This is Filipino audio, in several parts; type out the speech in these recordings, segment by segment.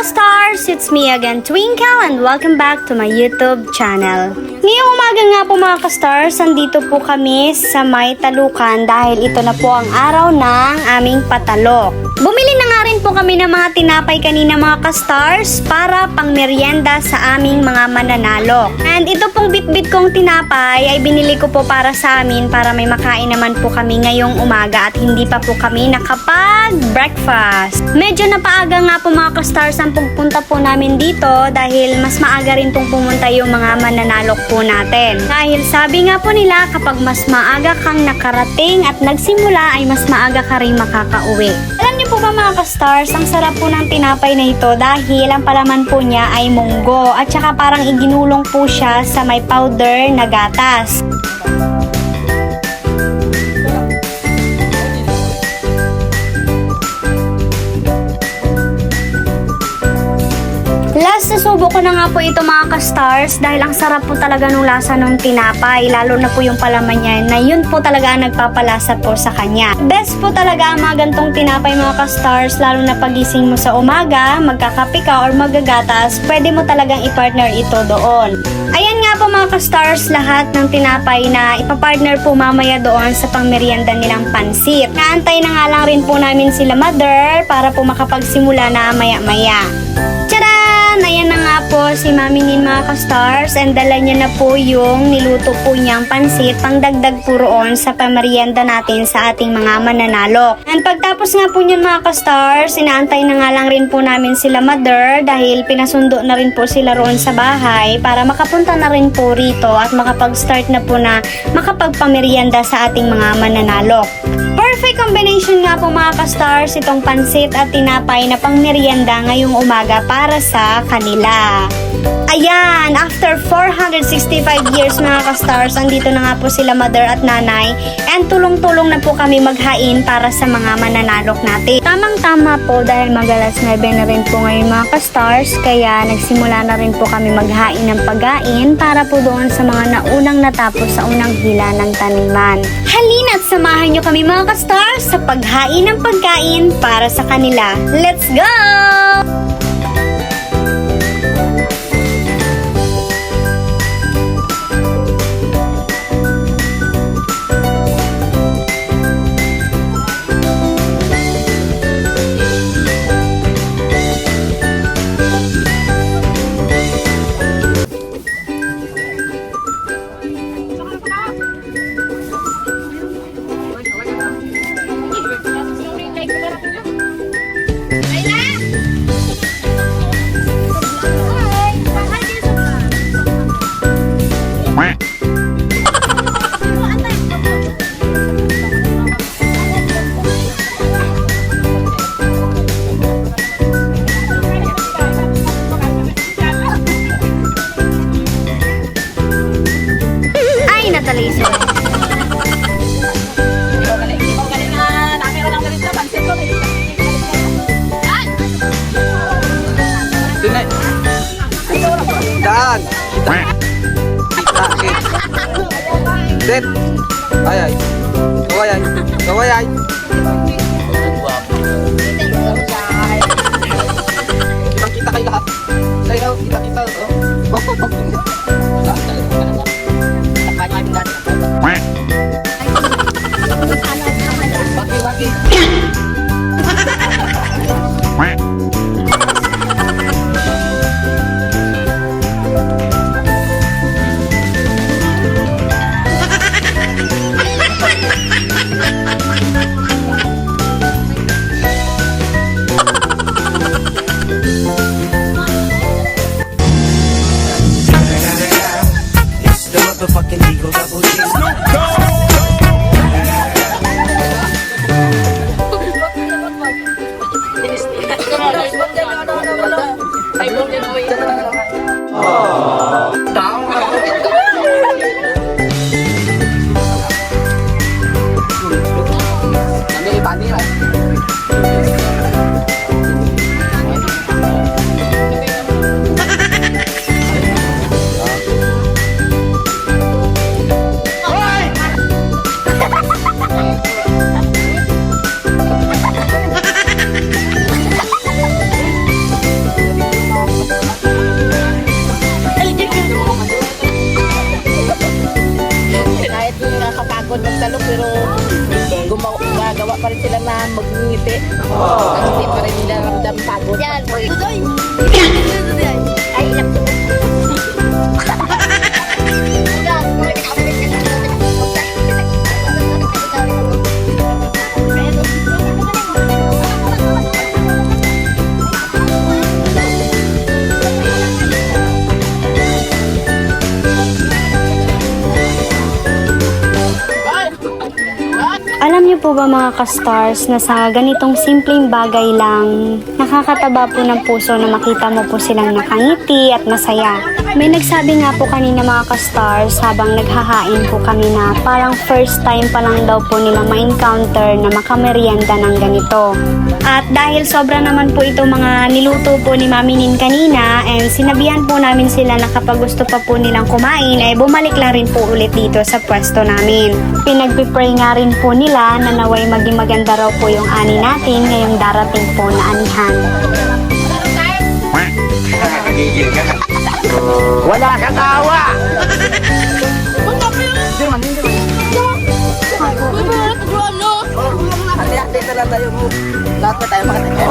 Stars, it's me again, Twinkle, and welcome back to my YouTube channel. Ngayong umaga nga po mga ka-stars, andito po kami sa may talukan dahil ito na po ang araw ng aming patalok. Bumili na nga rin po kami ng mga tinapay kanina mga ka-stars para pang merienda sa aming mga mananalo. And ito pong bitbit kong tinapay ay binili ko po para sa amin para may makain naman po kami ngayong umaga at hindi pa po kami nakapag-breakfast. Medyo napaaga nga po mga ka-stars ang pagpunta po namin dito dahil mas maaga rin pong pumunta yung mga mananalok po natin. Dahil sabi nga po nila kapag mas maaga kang nakarating at nagsimula ay mas maaga ka rin makakauwi. Alam niyo po ba mga ka-stars, ang sarap po ng tinapay na ito dahil ang palaman po niya ay munggo at saka parang iginulong po siya sa may powder na gatas. Last nasubo ko na nga po ito mga ka-stars dahil ang sarap po talaga nung lasa nung tinapay, lalo na po yung palaman niya na yun po talaga ang nagpapalasa po sa kanya. Best po talaga ang mga gantong tinapay mga ka-stars, lalo na pagising mo sa umaga, magkakape ka or magagatas, pwede mo talagang i-partner ito doon. Ayan nga po mga ka-stars, lahat ng tinapay na ipapartner po mamaya doon sa pangmerienda nilang pansit. Naantay na nga lang rin po namin sila mother para po makapagsimula na maya-maya. Ayan na nga po si Mami Nin mga ka-stars and dala niya na po yung niluto po niyang pansit pangdagdag po roon sa pamerienda natin sa ating mga mananalo. And pagtapos nga po niyan mga ka-stars, inaantay na nga lang rin po namin sila mother dahil pinasundo na rin po sila roon sa bahay para makapunta na rin po rito at makapag-start na po na makapagpamerienda sa ating mga mananalo. Perfect combination nga po mga ka-stars itong pansit at tinapay na pangmerienda ngayong umaga para sa kanila. Ayan, after 465 years mga ka-stars, andito na nga po sila mother at nanay and tulong-tulong na po kami maghain para sa mga mananalok natin. Tamang-tama po dahil magalas 9 na rin po ngayon mga ka-stars, kaya nagsimula na rin po kami maghain ng pagkain para po doon sa mga naunang natapos sa unang hila ng taniman. Halina't samahan nyo kami mga ka-stars sa paghain ng pagkain para sa kanila. Let's go! laser. Tunay. Daan. Sakit. Set. Ay ay. Kaway ay. Kaway ay. Kita kayo lahat. Kayo kita. Waki. It's the motherfucking Eagle Double G. Ambil pani lah. Kahit nakakapagod magtalo pero gumagawa pa rin sila na magngiti. Hindi pa rin nila ramdam pagod. Yan. Tudoy. Ay, ilang Alam niyo po ba mga ka-stars na sa ganitong simpleng bagay lang, nakakataba po ng puso na makita mo po silang nakangiti at masaya. May nagsabi nga po kanina mga ka-stars habang naghahain po kami na parang first time pa lang daw po nila ma-encounter na makamerienda ng ganito. At dahil sobra naman po ito mga niluto po ni Mami Nin kanina and sinabihan po namin sila na kapag gusto pa po nilang kumain ay bumalik lang rin po ulit dito sa pwesto namin. Pinagpipray nga rin po nila na naway maging maganda raw po yung ani natin ngayong darating po na anihan. Wala kang awa. hati-hati na lang tayo. Lahat na tayo makatikin.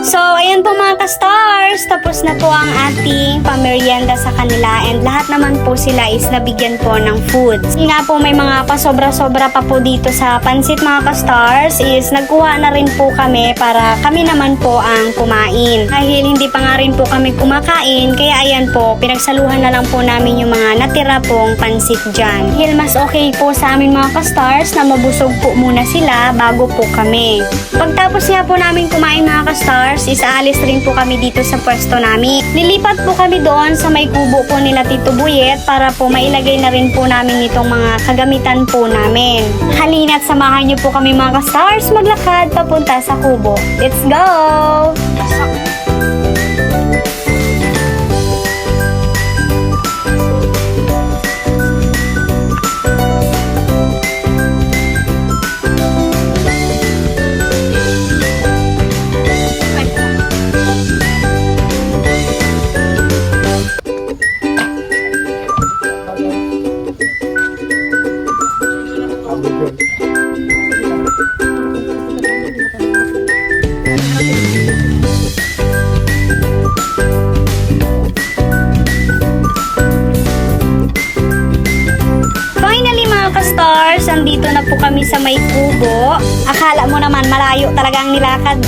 So, ayan po mga ka-stars. Tapos na po ang ating pamerienda sa kanila and lahat naman po sila is nabigyan po ng foods. Yun nga po may mga pasobra-sobra pa po dito sa pansit mga ka-stars is nagkuha na rin po kami para kami naman po ang kumain. Dahil hindi pa nga rin po kami kumakain kaya ayan po, pinagsaluhan na lang po namin yung mga natira pong pansit dyan. Dahil mas okay po sa amin mga ka-stars na mabusog po muna sila bago po kami. Pagtapos nga po namin kumain mga ka-stars, is aalis rin po kami dito sa pwesto namin. Lilipat po kami doon sa may kubo po nila Tito Buyet para po mailagay na rin po namin itong mga kagamitan po namin. Halina't samahan niyo po kami mga ka-stars maglakad papunta sa kubo. Let's go! may kubo. Akala mo naman malayo talaga ang nilakad,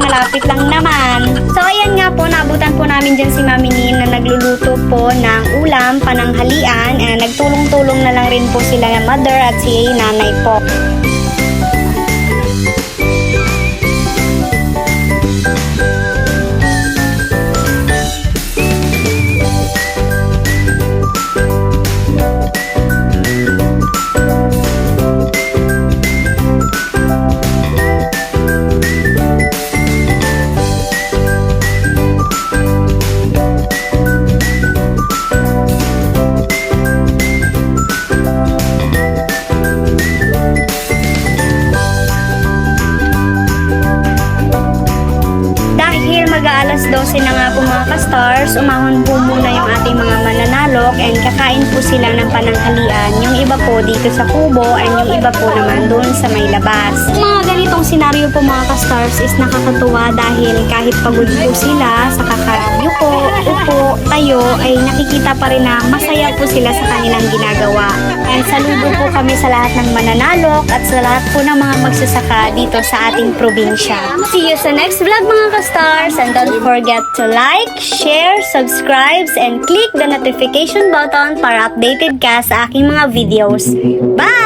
malapit lang naman. So ayan nga po, naabutan po namin dyan si Mami Nin na nagluluto po ng ulam, pananghalian, and nagtulong-tulong na lang rin po sila ng mother at si nanay po. Mag-aalas 12 na nga po mga ka-stars, umahon po muna yung ating mga mananalok and kakain po sila ng pananghalian. Yung iba po dito sa kubo and yung iba po naman doon sa may labas. Mga ganitong senaryo po mga ka-stars is nakakatuwa dahil kahit pagod po sila sa kakayuko, upo, tayo, ay nakikita pa rin na masaya po sila sa kanilang ginagawa. And saludo po kami sa lahat ng mananalok at sa lahat po ng mga magsasaka dito sa ating probinsya. See you sa next vlog mga ka-stars. And don't forget to like, share, subscribe, and click the notification button para updated ka sa aking mga videos. Bye!